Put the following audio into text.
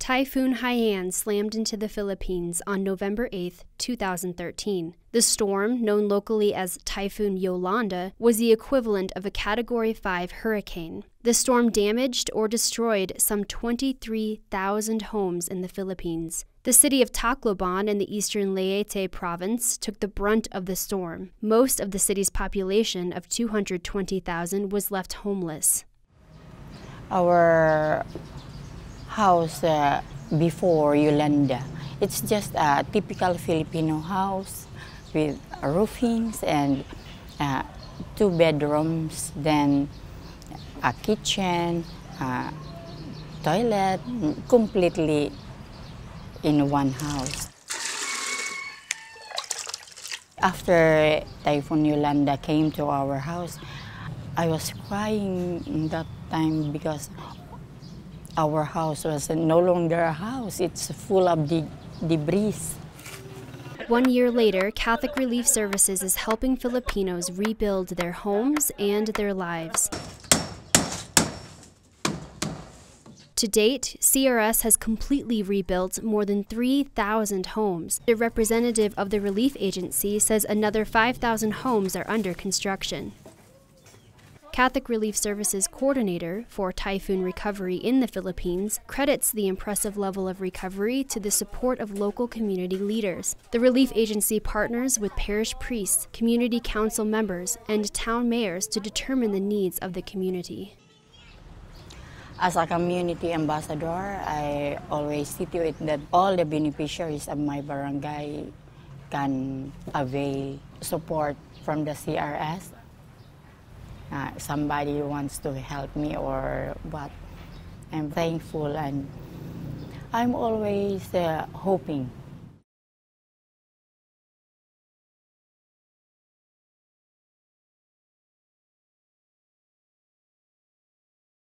Typhoon Haiyan slammed into the Philippines on November 8, 2013. The storm, known locally as Typhoon Yolanda, was the equivalent of a Category 5 hurricane. The storm damaged or destroyed some 23,000 homes in the Philippines. The city of Tacloban in the eastern Leyte province took the brunt of the storm. Most of the city's population of 220,000 was left homeless. Our house before Yolanda, it's just a typical Filipino house with roofings and 2 bedrooms, then a kitchen, toilet, completely in one house. After Typhoon Yolanda came to our house, I was crying that time because our house was no longer a house. It's full of debris. 1 year later, Catholic Relief Services is helping Filipinos rebuild their homes and their lives. To date, CRS has completely rebuilt more than 3,000 homes. The representative of the relief agency says another 5,000 homes are under construction. Catholic Relief Services coordinator for typhoon recovery in the Philippines credits the impressive level of recovery to the support of local community leaders. The relief agency partners with parish priests, community council members, and town mayors to determine the needs of the community. As a community ambassador, I always see to it that all the beneficiaries of my barangay can avail support from the CRS. Somebody wants to help me or what. I'm thankful, and I'm always hoping